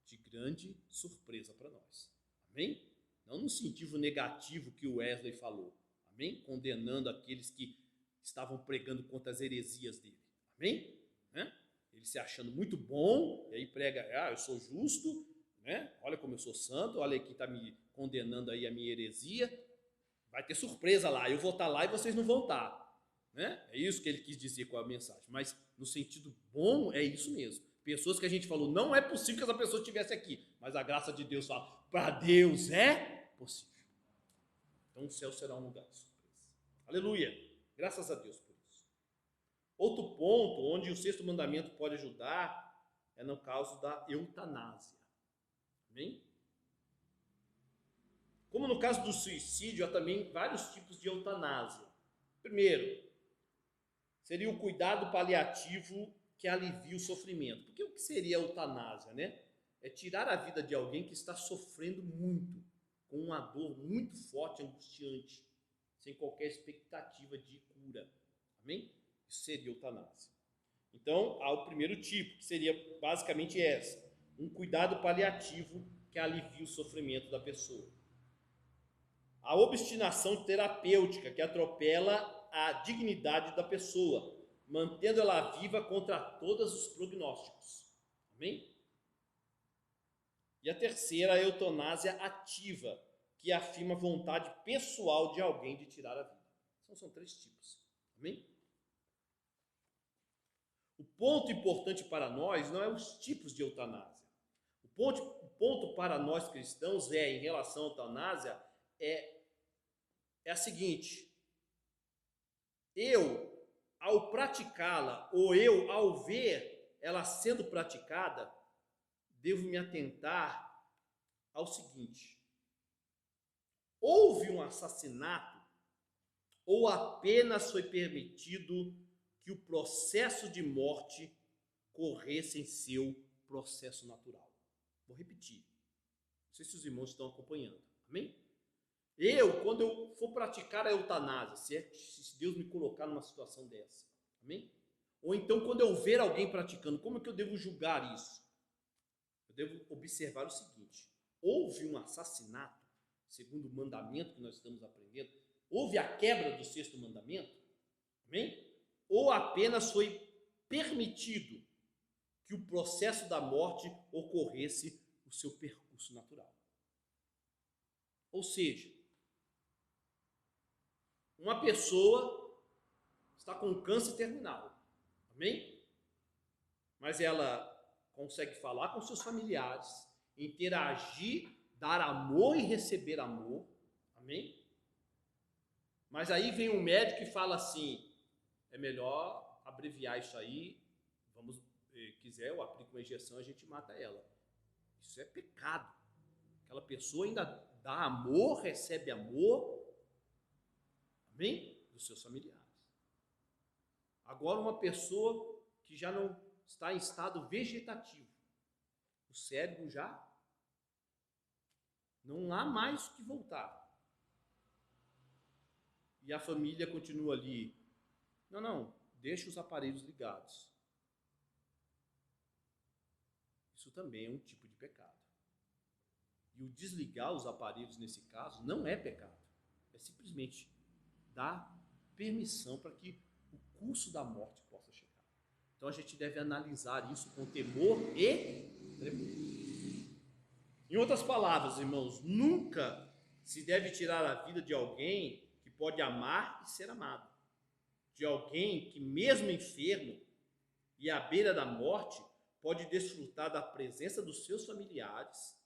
de grande surpresa para nós. Amém? Não no sentido negativo que o Wesley falou. Amém? Condenando aqueles que estavam pregando contra as heresias dele. Amém? Né? Ele se achando muito bom, e aí prega: eu sou justo, né? Olha como eu sou santo, olha aí quem está me condenando aí a minha heresia. Vai ter surpresa lá, eu vou estar lá e vocês não vão estar. Né? É isso que ele quis dizer com a mensagem. Mas no sentido bom, é isso mesmo. Pessoas que a gente falou: não é possível que essa pessoa estivesse aqui. Mas a graça de Deus fala: para Deus é possível. Então o céu será um lugar de surpresa. Aleluia! Graças a Deus por isso. Outro ponto onde o sexto mandamento pode ajudar é no caso da eutanásia. Amém? Como no caso do suicídio, há também vários tipos de eutanásia. Primeiro, seria o cuidado paliativo que alivia o sofrimento. Porque o que seria a eutanásia, né? É tirar a vida de alguém que está sofrendo muito, com uma dor muito forte, angustiante, sem qualquer expectativa de cura. Amém? Isso seria eutanásia. Então, há o primeiro tipo, que seria basicamente essa: um cuidado paliativo que alivia o sofrimento da pessoa. A obstinação terapêutica que atropela a dignidade da pessoa, mantendo ela viva contra todos os prognósticos. Amém? E a terceira, a eutanásia ativa, que afirma a vontade pessoal de alguém de tirar a vida. Então, são 3 tipos. Amém? O ponto importante para nós não é os tipos de eutanásia. O ponto para nós cristãos em relação à eutanásia, é a seguinte: eu, ao praticá-la, ou eu, ao ver ela sendo praticada, devo me atentar ao seguinte: houve um assassinato ou apenas foi permitido que o processo de morte corresse em seu processo natural? Vou repetir. Não sei se os irmãos estão acompanhando. Amém? Quando eu for praticar a eutanásia, se Deus me colocar numa situação dessa, amém? Ou então, quando eu ver alguém praticando, como é que eu devo julgar isso? Eu devo observar o seguinte: houve um assassinato, segundo o mandamento que nós estamos aprendendo? Houve a quebra do 6º mandamento? Amém? Ou apenas foi permitido que o processo da morte ocorresse o seu percurso natural? Ou seja, uma pessoa está com câncer terminal, amém? Mas ela consegue falar com seus familiares, interagir, dar amor e receber amor, amém? Mas aí vem um médico e fala assim: é melhor abreviar isso aí, quiser eu aplico uma injeção, a gente mata ela. Isso é pecado. Aquela pessoa ainda dá amor, recebe amor, amém? Dos seus familiares. Agora, uma pessoa que já não está em estado vegetativo, o cérebro já não há mais o que voltar. E a família continua ali: não, deixa os aparelhos ligados. Isso também é um tipo de pecado. E o desligar os aparelhos, nesse caso, não é pecado. É simplesmente dar permissão para que o curso da morte possa chegar. Então a gente deve analisar isso com temor e tremor. Em outras palavras, irmãos, nunca se deve tirar a vida de alguém que pode amar e ser amado. De alguém que, mesmo enfermo e à beira da morte, pode desfrutar da presença dos seus familiares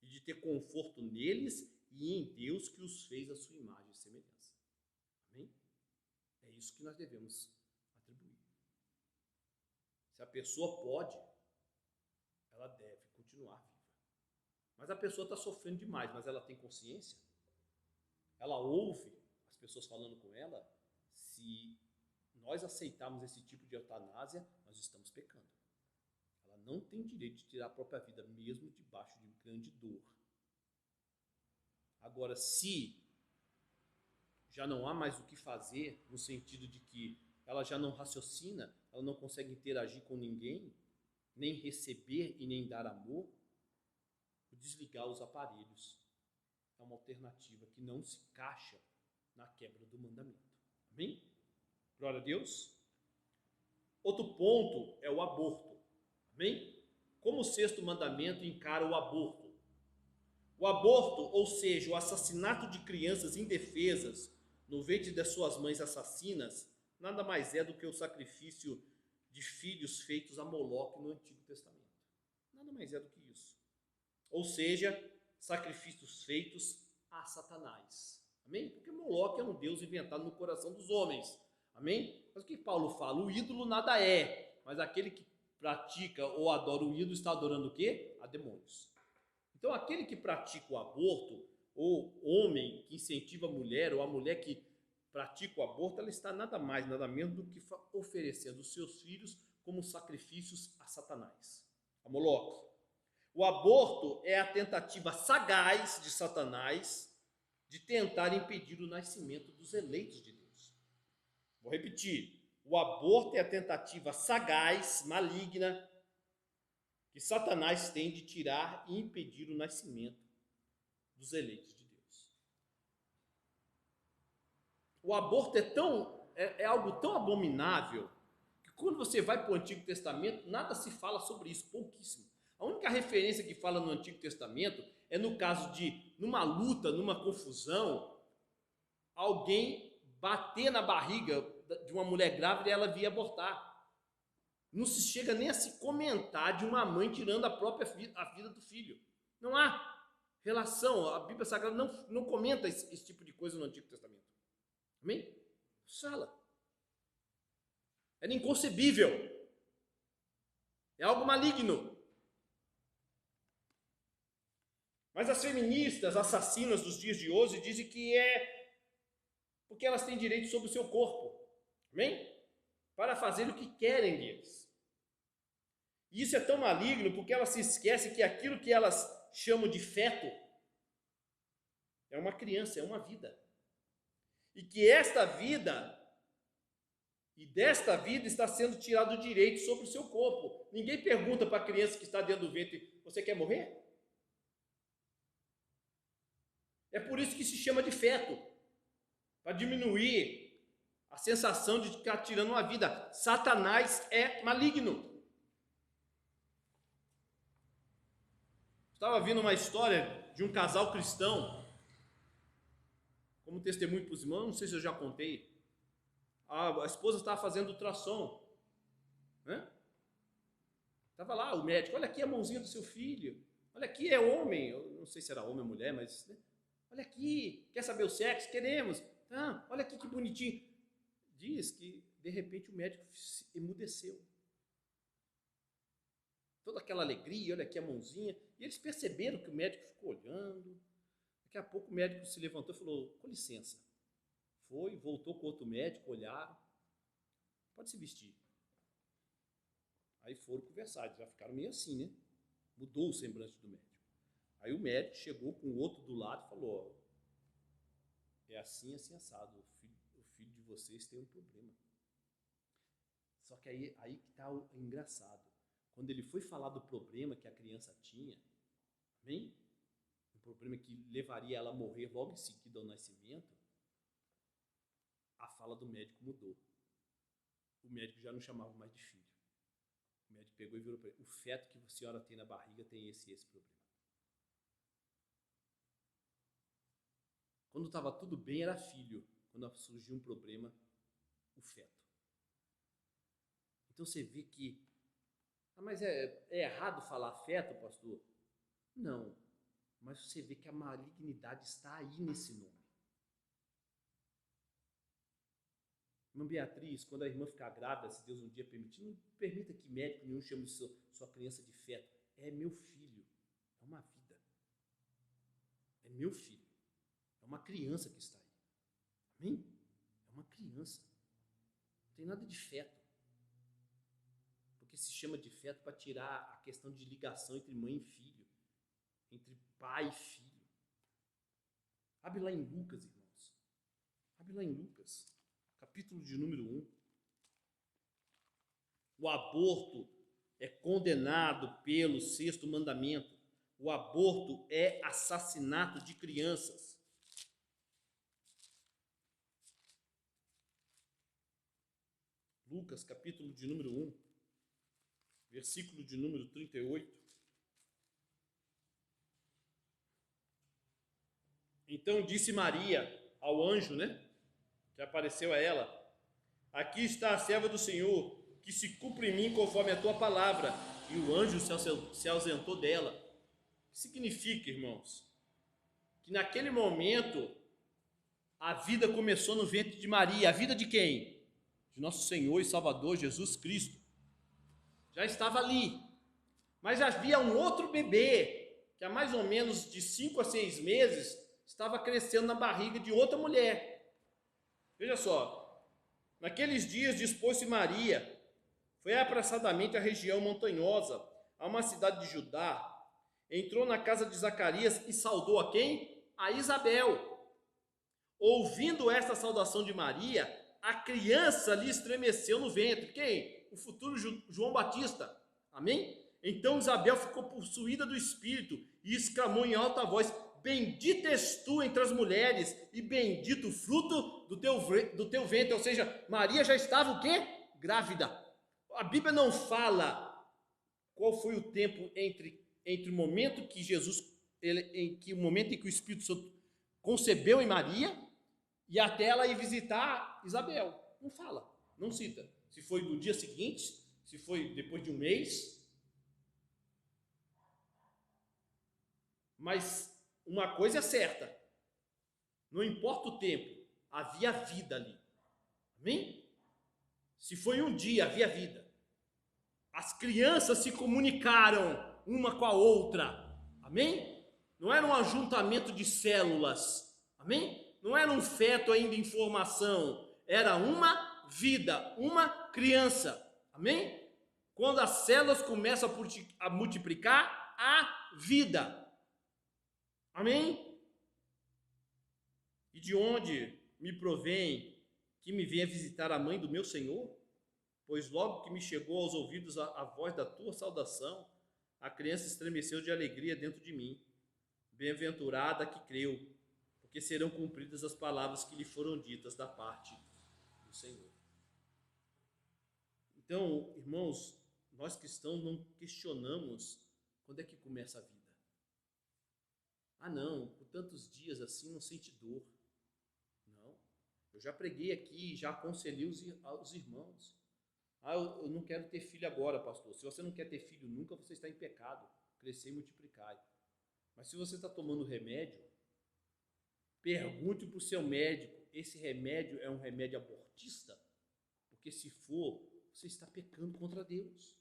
e de ter conforto neles e em Deus que os fez à sua imagem e semelhança. Amém? É isso que nós devemos atribuir. Se a pessoa pode, ela deve continuar viva. Mas a pessoa está sofrendo demais, mas ela tem consciência? Ela ouve as pessoas falando com ela? Se nós aceitarmos esse tipo de eutanásia, nós estamos pecando. Ela não tem direito de tirar a própria vida, mesmo debaixo de grande dor. Agora, se já não há mais o que fazer, no sentido de que ela já não raciocina, ela não consegue interagir com ninguém, nem receber e nem dar amor, desligar os aparelhos é uma alternativa que não se encaixa na quebra do mandamento. Amém? Glória a Deus. Outro ponto é o aborto. Amém? Como o 6º mandamento encara o aborto? O aborto, ou seja, o assassinato de crianças indefesas no ventre das suas mães assassinas, nada mais é do que o sacrifício de filhos feitos a Moloque no Antigo Testamento. Nada mais é do que isso. Ou seja, sacrifícios feitos a Satanás. Amém? Porque Moloque é um deus inventado no coração dos homens. Amém? Mas o que Paulo fala? O ídolo nada é, mas aquele que pratica ou adora o ídolo está adorando o quê? A demônios. Então, aquele que pratica o aborto, ou homem que incentiva a mulher, ou a mulher que pratica o aborto, ela está nada mais, nada menos do que oferecendo os seus filhos como sacrifícios a Satanás, a Moloque. O aborto é a tentativa sagaz de Satanás de tentar impedir o nascimento dos eleitos de Deus. Vou repetir. O aborto é a tentativa sagaz, maligna, que Satanás tem de tirar e impedir o nascimento dos eleitos de Deus. O aborto é algo tão abominável que quando você vai para o Antigo Testamento, nada se fala sobre isso, pouquíssimo. A única referência que fala no Antigo Testamento é no caso de, numa luta, numa confusão, alguém bater na barriga de uma mulher grávida e ela vir abortar. Não se chega nem a se comentar de uma mãe tirando a vida do filho. Não há relação, a Bíblia Sagrada não comenta esse tipo de coisa no Antigo Testamento. Amém? Fala. Era inconcebível. É algo maligno. Mas as feministas assassinas dos dias de hoje dizem que é porque elas têm direito sobre o seu corpo. Amém? Para fazer o que querem deles. E isso é tão maligno porque elas se esquecem que aquilo que elas chamam de feto é uma criança, é uma vida. E que esta vida e desta vida está sendo tirado o direito sobre o seu corpo. Ninguém pergunta para a criança que está dentro do ventre, você quer morrer? É por isso que se chama de feto, para diminuir a sensação de ficar tirando uma vida. Satanás é maligno. Estava vendo uma história de um casal cristão, como testemunho para os irmãos, não sei se eu já contei. A esposa estava fazendo ultrassom, né? Estava lá o médico, olha aqui a mãozinha do seu filho, olha aqui é homem, eu não sei se era homem ou mulher, mas né? Olha aqui, quer saber o sexo? Queremos. Ah, olha aqui que bonitinho. Diz que de repente o médico emudeceu. Toda aquela alegria, olha aqui a mãozinha, e eles perceberam que o médico ficou olhando. Daqui a pouco o médico se levantou e falou, com licença. Foi, voltou com outro médico, olharam. Pode se vestir. Aí foram conversar, já ficaram meio assim, né? Mudou o semblante do médico. Aí o médico chegou com o outro do lado e falou, é assim, assim, assado, o filho de vocês tem um problema. Só que aí que está o engraçado. Quando ele foi falar do problema que a criança tinha, amém? Um problema que levaria ela a morrer logo em seguida ao nascimento, a fala do médico mudou. O médico já não chamava mais de filho. O médico pegou e virou para ele, o feto que a senhora tem na barriga tem esse problema. Quando estava tudo bem, era filho. Quando surgiu um problema, o feto. Então você vê que... mas é errado falar feto, pastor? Não. Mas você vê que a malignidade está aí nesse nome. Irmã Beatriz, quando a irmã ficar grávida, se Deus um dia permitir, não permita que médico nenhum chame sua criança de feto. É meu filho. É uma vida. É meu filho. É uma criança que está aí. Amém? É uma criança. Não tem nada de feto. Porque se chama de feto para tirar a questão de ligação entre mãe e filho. Entre pai e filho. Abre lá em Lucas, irmãos. Abre lá em Lucas. Capítulo de número 1. O aborto é condenado pelo 6º mandamento. O aborto é assassinato de crianças. Lucas, capítulo de número 1, versículo de número 38. Então disse Maria ao anjo, né, que apareceu a ela, aqui está a serva do Senhor, que se cumpra em mim conforme a tua palavra. E o anjo se ausentou dela. O que significa, irmãos? Que naquele momento, a vida começou no ventre de Maria. A vida de quem? De nosso Senhor e Salvador Jesus Cristo. Já estava ali. Mas havia um outro bebê, que há mais ou menos de 5 a 6 meses, estava crescendo na barriga de outra mulher. Veja só, naqueles dias dispôs-se Maria, foi apressadamente à região montanhosa, a uma cidade de Judá, entrou na casa de Zacarias e saudou a quem? A Isabel. Ouvindo esta saudação de Maria, a criança lhe estremeceu no ventre. Quem? O futuro João Batista. Amém? Então Isabel ficou possuída do Espírito e exclamou em alta voz: bendita és tu entre as mulheres e bendito o fruto do teu ventre. Ou seja, Maria já estava o quê? Grávida. A Bíblia não fala qual foi o tempo entre o momento que o momento em que o Espírito Santo concebeu em Maria e até ela ir visitar Isabel. Não fala, não cita. Se foi no dia seguinte, se foi depois de um mês. Mas uma coisa é certa, não importa o tempo, havia vida ali. Amém? Se foi um dia, havia vida. As crianças se comunicaram uma com a outra. Amém? Não era um ajuntamento de células. Amém? Não era um feto ainda em formação. Era uma vida, uma criança. Amém? Quando as células começam a multiplicar, há vida. Amém? E de onde me provém que me venha visitar a mãe do meu Senhor? Pois logo que me chegou aos ouvidos a voz da tua saudação, a criança estremeceu de alegria dentro de mim. Bem-aventurada que creu, porque serão cumpridas as palavras que lhe foram ditas da parte do Senhor. Então, irmãos, nós cristãos não questionamos quando é que começa a vida. Ah, não, por tantos dias assim não sente dor. Não, eu já preguei aqui, já aconselhei os irmãos. Ah, eu não quero ter filho agora, pastor. Se você não quer ter filho nunca, você está em pecado. Crescer e multiplicar. Mas se você está tomando remédio, pergunte para o seu médico, esse remédio é um remédio abortista? Porque se for, você está pecando contra Deus.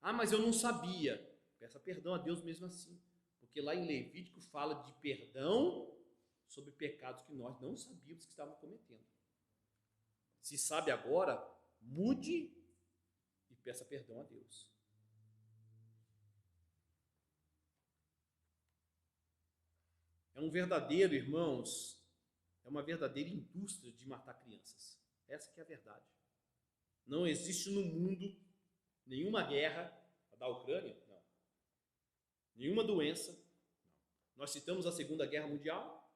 Ah, mas eu não sabia. Peça perdão a Deus mesmo assim. Porque lá em Levítico fala de perdão sobre pecados que nós não sabíamos que estávamos cometendo. Se sabe agora, mude e peça perdão a Deus. É um verdadeiro, irmãos, é uma verdadeira indústria de matar crianças. Essa que é a verdade. Não existe no mundo nenhuma guerra, a da Ucrânia, não. Nenhuma doença, não. Nós citamos a Segunda Guerra Mundial?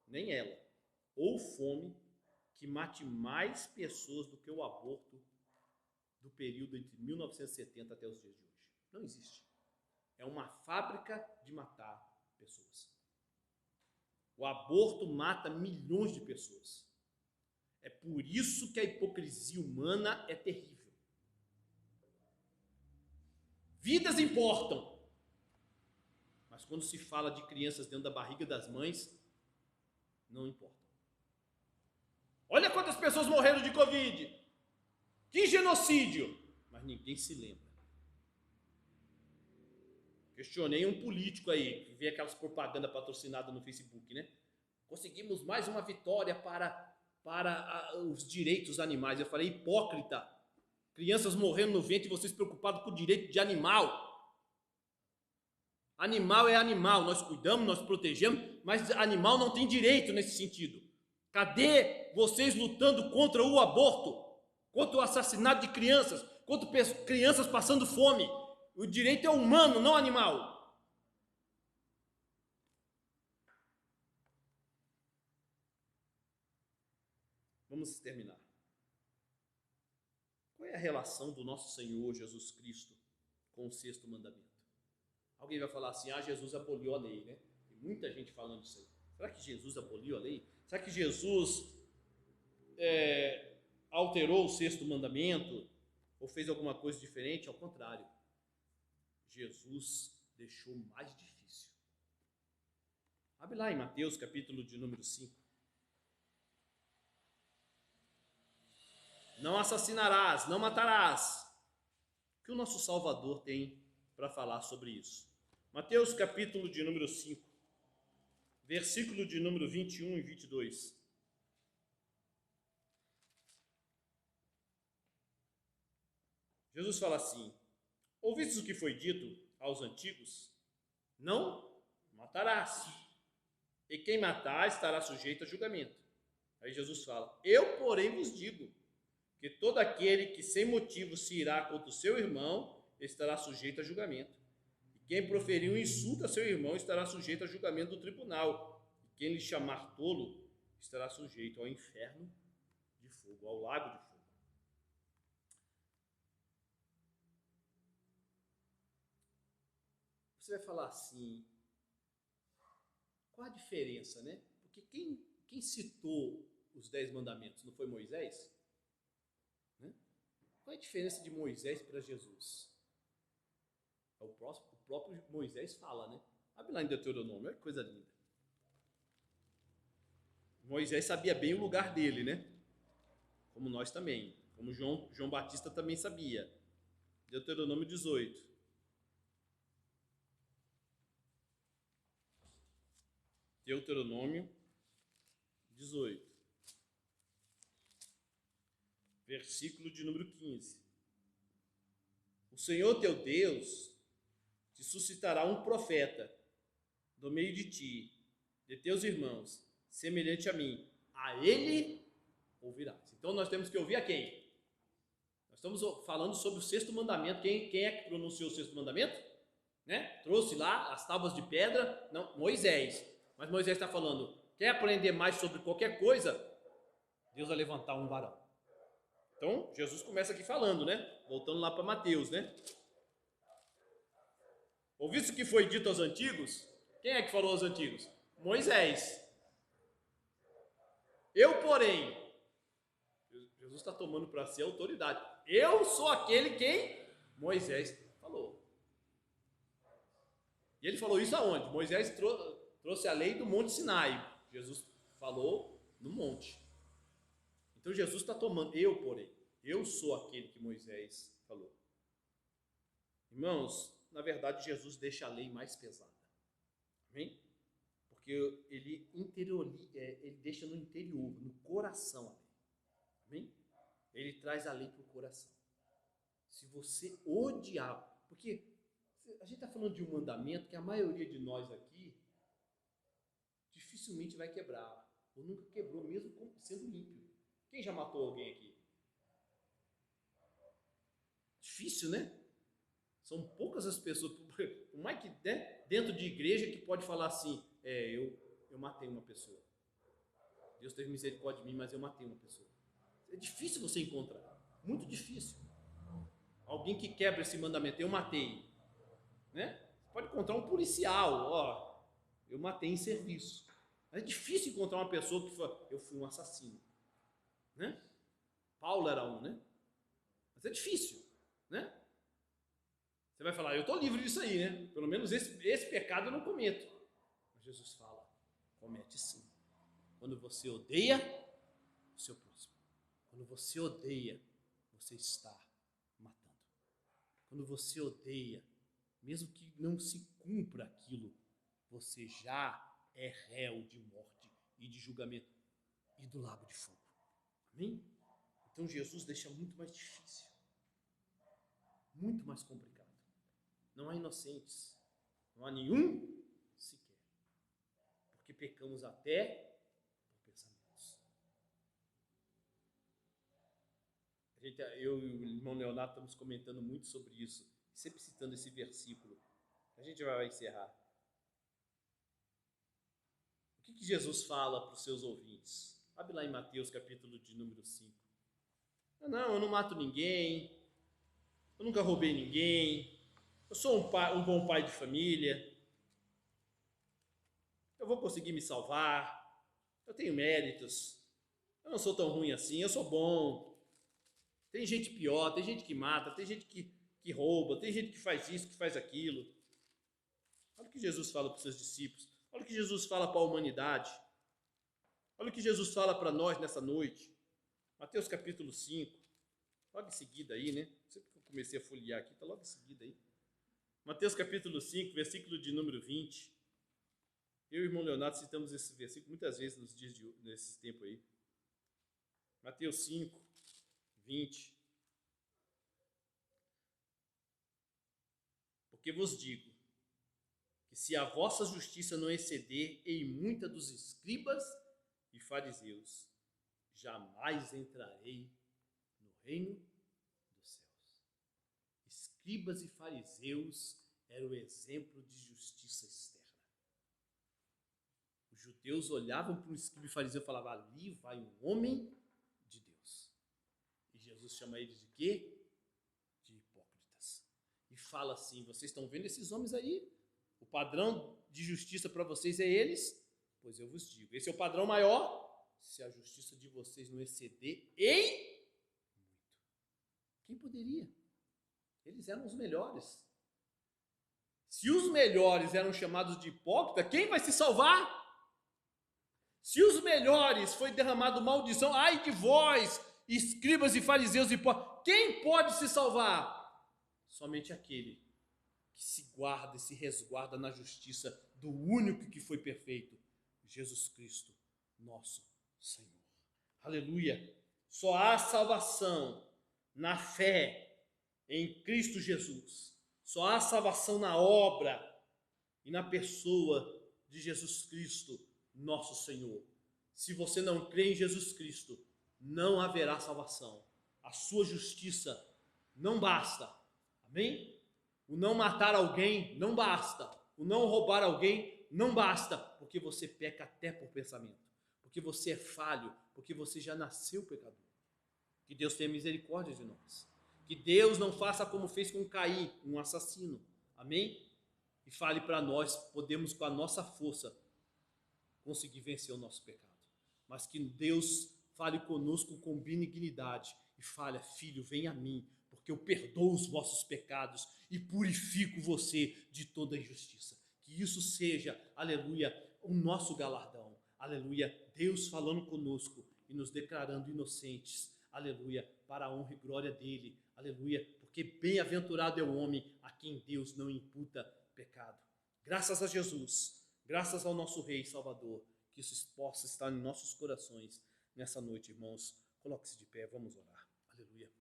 Nem ela. Ou fome, que mate mais pessoas do que o aborto do período entre 1970 até os dias de hoje. Não existe. É uma fábrica de matar pessoas. O aborto mata milhões de pessoas. É por isso que a hipocrisia humana é terrível. Vidas importam. Mas quando se fala de crianças dentro da barriga das mães, não importa. Olha quantas pessoas morreram de Covid. Que genocídio. Mas ninguém se lembra. Questionei um político aí, que vê aquelas propagandas patrocinadas no Facebook, né? Conseguimos mais uma vitória para os direitos animais. Eu falei, hipócrita. Crianças morrendo no ventre e vocês preocupados com o direito de animal. Animal é animal, nós cuidamos, nós protegemos, mas animal não tem direito nesse sentido. Cadê vocês lutando contra o aborto, contra o assassinato de crianças, contra crianças passando fome? O direito é humano, não animal. Vamos terminar. Qual é a relação do nosso Senhor Jesus Cristo com o sexto mandamento? Alguém vai falar assim, Jesus aboliu a lei, né? Tem muita gente falando isso aí. Será que Jesus aboliu a lei? Será que Jesus alterou o sexto mandamento? Ou fez alguma coisa diferente? Ao contrário. Jesus deixou mais difícil. Abre lá em Mateus, capítulo de número 5. Não assassinarás, não matarás. O que o nosso Salvador tem para falar sobre isso? Mateus, capítulo de número 5, versículo de número 21 e 22. Jesus fala assim: ouvistes o que foi dito aos antigos? Não matarás. E quem matar estará sujeito a julgamento. Aí Jesus fala: eu, porém, vos digo Porque todo aquele que sem motivo se irá contra o seu irmão estará sujeito a julgamento. E quem proferir um insulto a seu irmão estará sujeito a julgamento do tribunal. E quem lhe chamar tolo estará sujeito ao inferno de fogo, ao lago de fogo. Você vai falar assim, qual a diferença, né? Porque quem citou os 10 mandamentos não foi Moisés? Né? Qual é a diferença de Moisés para Jesus? O próprio Moisés fala, né? Abre lá em Deuteronômio, olha que coisa linda. Moisés sabia bem o lugar dele, né? Como nós também. Como João Batista também sabia. Deuteronômio 18. Deuteronômio 18. Versículo de número 15. O Senhor teu Deus te suscitará um profeta do meio de ti, de teus irmãos, semelhante a mim. A ele ouvirás. Então nós temos que ouvir a quem? Nós estamos falando sobre o sexto mandamento. Quem é que pronunciou o sexto mandamento? Né? Trouxe lá as tábuas de pedra? Não, Moisés. Mas Moisés está falando, quer aprender mais sobre qualquer coisa? Deus vai levantar um varão. Então, Jesus começa aqui falando, né? Voltando lá para Mateus, né? Ouviste o que foi dito aos antigos? Quem é que falou aos antigos? Moisés. Eu, porém, Jesus está tomando para si a autoridade. Eu sou aquele quem Moisés falou. E ele falou isso aonde? Moisés trouxe a lei do Monte Sinai. Jesus falou no monte. Então Jesus está tomando, eu, porém, eu sou aquele que Moisés falou. Irmãos, na verdade, Jesus deixa a lei mais pesada. Amém? Porque ele deixa no interior, no coração a lei. Amém? Ele traz a lei para o coração. Se você odiar, porque a gente está falando de um mandamento que a maioria de nós aqui dificilmente vai quebrar, ou nunca quebrou, mesmo sendo ímpio. Quem já matou alguém aqui? Difícil, né? São poucas as pessoas, por mais que, né, dentro de igreja, que pode falar assim, eu matei uma pessoa. Deus teve misericórdia de mim, mas eu matei uma pessoa. É difícil você encontrar, muito difícil. Alguém que quebra esse mandamento, eu matei. Né? Você pode encontrar um policial, ó, eu matei em serviço. Mas é difícil encontrar uma pessoa que fala, eu fui um assassino. Né? Paulo era um, né? Mas é difícil, né? Você vai falar, eu estou livre disso aí, né? Pelo menos esse pecado eu não cometo. Mas Jesus fala, comete sim. Quando você odeia o seu próximo. Quando você odeia, você está matando. Quando você odeia, mesmo que não se cumpra aquilo, você já é réu de morte e de julgamento e do lago de fogo. Amém? Então Jesus deixa muito mais difícil, muito mais complicado. Não há inocentes, não há nenhum sequer, porque pecamos até por pensamentos. Eu e o irmão Leonardo estamos comentando muito sobre isso, sempre citando esse versículo. A gente vai encerrar. O que Jesus fala para os seus ouvintes? Abre lá em Mateus, capítulo de número 5. Não, eu não mato ninguém, eu nunca roubei ninguém, eu sou um bom pai de família, eu vou conseguir me salvar, eu tenho méritos, eu não sou tão ruim assim, eu sou bom. Tem gente pior, tem gente que mata, tem gente que rouba, tem gente que faz isso, que faz aquilo. Olha o que Jesus fala para os seus discípulos, olha o que Jesus fala para a humanidade, olha o que Jesus fala para nós nessa noite. Mateus capítulo 5, logo em seguida aí, né? Sempre que eu comecei a folhear aqui, está logo em seguida aí. Mateus capítulo 5, versículo de número 20. Eu e o irmão Leonardo citamos esse versículo muitas vezes nesses tempos aí. Mateus 5, 20. Porque vos digo, que se a vossa justiça não exceder em muita dos escribas e fariseus, jamais entrarei no reino dos céus. Escribas e fariseus eram o exemplo de justiça externa. Os judeus olhavam para um escriba e fariseu e falavam: ali vai um homem de Deus. E Jesus chama eles de quê? De hipócritas. E fala assim: vocês estão vendo esses homens aí? O padrão de justiça para vocês é eles? Pois eu vos digo, esse é o padrão maior, se a justiça de vocês não exceder em muito. Quem poderia? Eles eram os melhores. Se os melhores eram chamados de hipócrita, quem vai se salvar? Se os melhores foi derramado maldição, ai de vós, escribas e fariseus hipócritas, quem pode se salvar? Somente aquele que se guarda e se resguarda na justiça do único que foi perfeito, Jesus Cristo, nosso Senhor. Aleluia! Só há salvação na fé em Cristo Jesus. Só há salvação na obra e na pessoa de Jesus Cristo, nosso Senhor. Se você não crê em Jesus Cristo, não haverá salvação. A sua justiça não basta. Amém? O não matar alguém não basta. O não roubar alguém não basta, porque você peca até por pensamento. Porque você é falho, porque você já nasceu pecador. Que Deus tenha misericórdia de nós. Que Deus não faça como fez com Caim, um assassino. Amém? E fale para nós, podemos com a nossa força conseguir vencer o nosso pecado. Mas que Deus fale conosco com benignidade e fale: filho, vem a mim, porque eu perdoo os vossos pecados e purifico você de toda injustiça. Que isso seja, aleluia, o nosso galardão. Aleluia, Deus falando conosco e nos declarando inocentes. Aleluia, para a honra e glória dele. Aleluia, porque bem-aventurado é o homem a quem Deus não imputa pecado. Graças a Jesus, graças ao nosso Rei e Salvador, que isso possa estar em nossos corações nessa noite, irmãos. Coloque-se de pé, vamos orar. Aleluia.